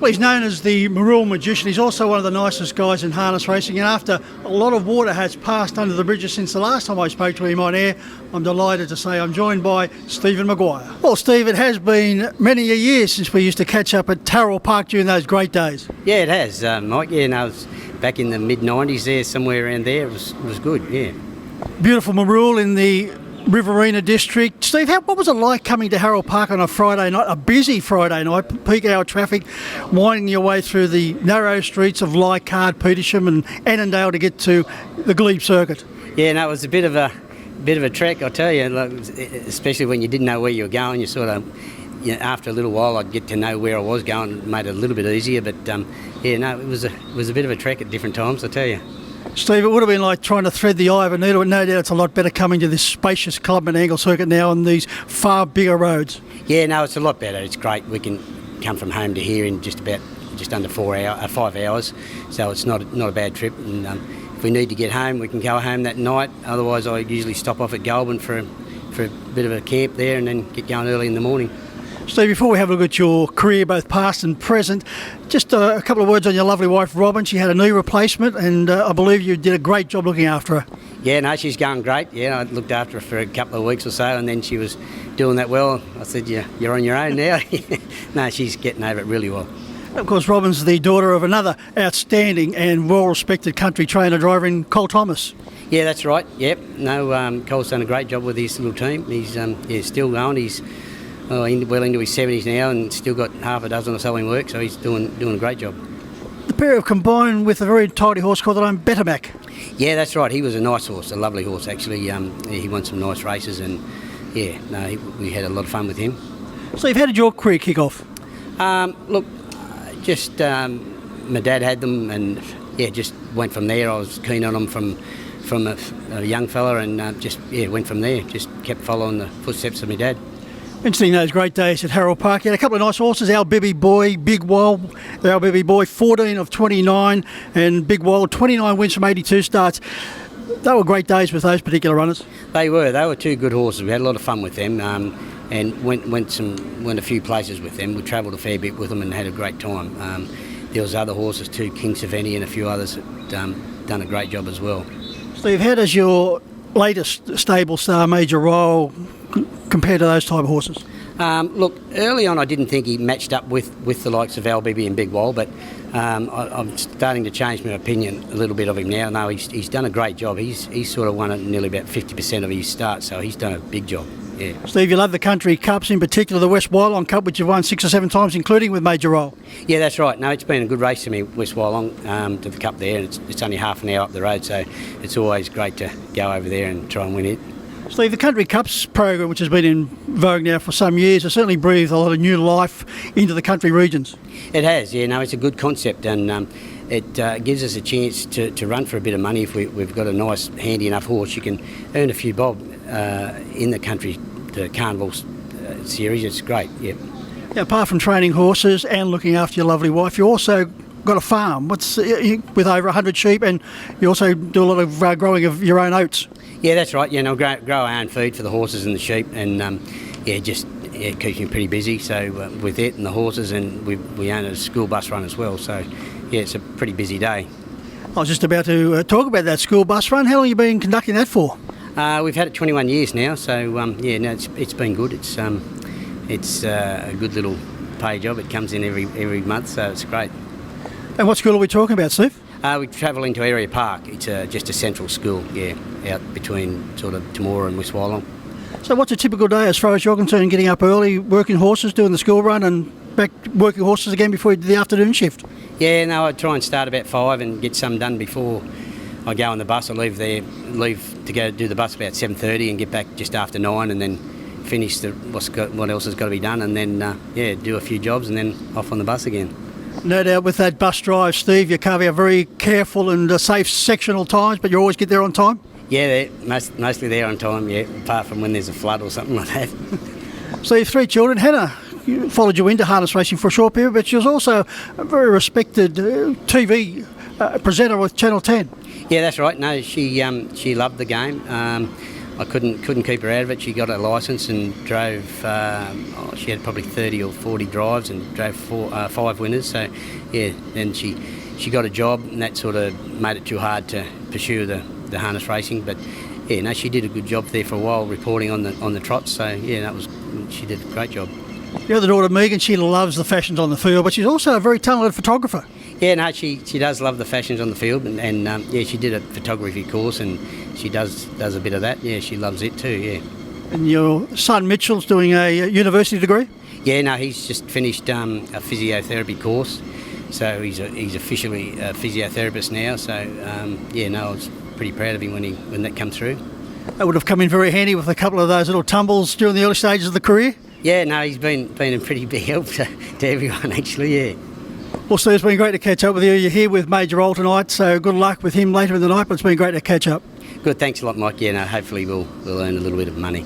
he's known as the Marul Magician. He's also one of the nicest guys in harness racing, and after a lot of water has passed under the bridges since the last time I spoke to him on air, I'm delighted to say I'm joined by Stephen Maguire. Well, Steve, it has been many a year since we used to catch up at Tarrell Park during those great days. Yeah, it has, Mike. Yeah, no, it was back in the mid-90s there, somewhere around there. It was good, yeah. Beautiful Marul in the Riverina district. Steve, what was it like coming to Tarrell Park on a Friday night, a busy Friday night, peak hour traffic, winding your way through the narrow streets of Leichhardt, Petersham and Annandale to get to the Glebe circuit? Yeah, no, it was a bit of a trek, I tell you, like, especially when you didn't know where you were going. You sort of, after a little while, I'd get to know where I was going. It made it a little bit easier, but yeah, no, it was a bit of a trek at different times, I tell you. Steve, it would have been like trying to thread the eye of a needle, but no doubt it's a lot better coming to this spacious Clubman Angle circuit now on these far bigger roads. Yeah, no, it's a lot better. It's great. We can come from home to here in just under 5 hours, so it's not a bad trip. And if we need to get home, we can go home that night. Otherwise, I usually stop off at Goulburn for a bit of a camp there and then get going early in the morning. Steve, before we have a look at your career, both past and present, just a couple of words on your lovely wife, Robin. She had a knee replacement, and I believe you did a great job looking after her. Yeah, no, she's going great. Yeah, I looked after her for a couple of weeks or so, and then she was doing that well. I said, yeah, you're on your own now. No, she's getting over it really well. Of course, Robin's the daughter of another outstanding and well-respected country trainer driver in Cole Thomas. Yeah, that's right. Yep. No, Cole's done a great job with his little team. He's still going. He's well into his 70s now and still got half a dozen or so in work, so he's doing a great job. The pair have combined with a very tidy horse called the name Bettermac. Yeah, that's right. He was a nice horse, a lovely horse actually. He won some nice races and yeah, no, we had a lot of fun with him. Steve, how did your career kick off? Look, just my dad had them and yeah, just went from there. I was keen on them from a young fella and went from there. Just kept following the footsteps of my dad. Interesting those great days at Tarrell Park. You had a couple of nice horses, Al Bibby Boy, Big Wall. Al Bibby Boy, 14 of 29, and Big Wall, 29 wins from 82 starts. They were great days with those particular runners. They were two good horses. We had a lot of fun with them and went a few places with them. We travelled a fair bit with them and had a great time. There was other horses too, King Saveni and a few others that done a great job as well. Steve, how does your latest stable star Major Royal compared to those type of horses? Look, early on I didn't think he matched up with the likes of Al Bibby and Big Wall, but I'm starting to change my opinion a little bit of him now. No, he's done a great job. He's sort of won at nearly about 50% of his starts, so he's done a big job. Yeah. Steve, you love the country cups, in particular the West Wyalong Cup, which you've won 6 or 7 times, including with Major Roll. Yeah, that's right. No, it's been a good race to me, West Wyalong, to the cup there. It's only half an hour up the road, so it's always great to go over there and try and win it. Steve, the Country Cups program, which has been in vogue now for some years, has certainly breathed a lot of new life into the country regions. It has, yeah. No, it's a good concept, and it gives us a chance to run for a bit of money. If we've got a nice, handy enough horse, you can earn a few bob in the country, the Carnival series. It's great, yeah. Now, apart from training horses and looking after your lovely wife, you also got a farm with over 100 sheep, and you also do a lot of growing of your own oats. Yeah, that's right. Yeah, no, grow our own feed for the horses and the sheep, and it keeps me pretty busy. So with it and the horses, and we own a school bus run as well. So yeah, it's a pretty busy day. I was just about to talk about that school bus run. How long have you been conducting that for? We've had it 21 years now. So it's been good. It's a good little pay job. It comes in every month, so it's great. And what school are we talking about, Steve? We travel into Area Park. It's just a central school, yeah, out between sort of Temora and West Wyalong. So what's a typical day as far as you're concerned, getting up early, working horses, doing the school run and back working horses again before you do the afternoon shift? Yeah, no, I try and start about 5 and get some done before I go on the bus. I leave to go do the bus about 7:30 and get back just after 9 and then finish what else has got to be done and then, do a few jobs and then off on the bus again. No doubt with that bus drive, Steve, you carve out very careful and safe sectional times, but you always get there on time? Yeah, mostly there on time, yeah, apart from when there's a flood or something like that. So you have 3 children. Hannah followed you into harness racing for a short period, but she was also a very respected TV presenter with Channel 10. Yeah, that's right. No, she loved the game. I couldn't keep her out of it. She got her licence and drove. She had probably 30 or 40 drives and drove 5 winners. So yeah, then she got a job, and that sort of made it too hard to pursue the harness racing. But yeah, no, she did a good job there for a while, reporting on the trots. So yeah, she did a great job. The other daughter, Megan, she loves the fashions on the field, but she's also a very talented photographer. Yeah, no, she does love the fashions on the field, and yeah, she did a photography course, and she does a bit of that. Yeah, she loves it too. Yeah. And your son Mitchell's doing a university degree? Yeah, no, he's just finished a physiotherapy course, so he's officially a physiotherapist now. So yeah, no, I was pretty proud of him when that came through. That would have come in very handy with a couple of those little tumbles during the early stages of the career. Yeah, no, he's been a pretty big help to everyone actually. Yeah. Well, Steve, it's been great to catch up with you. You're here with Major Roll tonight, so good luck with him later in the night, but it's been great to catch up. Good, thanks a lot, Mike. Yeah, no, hopefully we'll earn a little bit of money.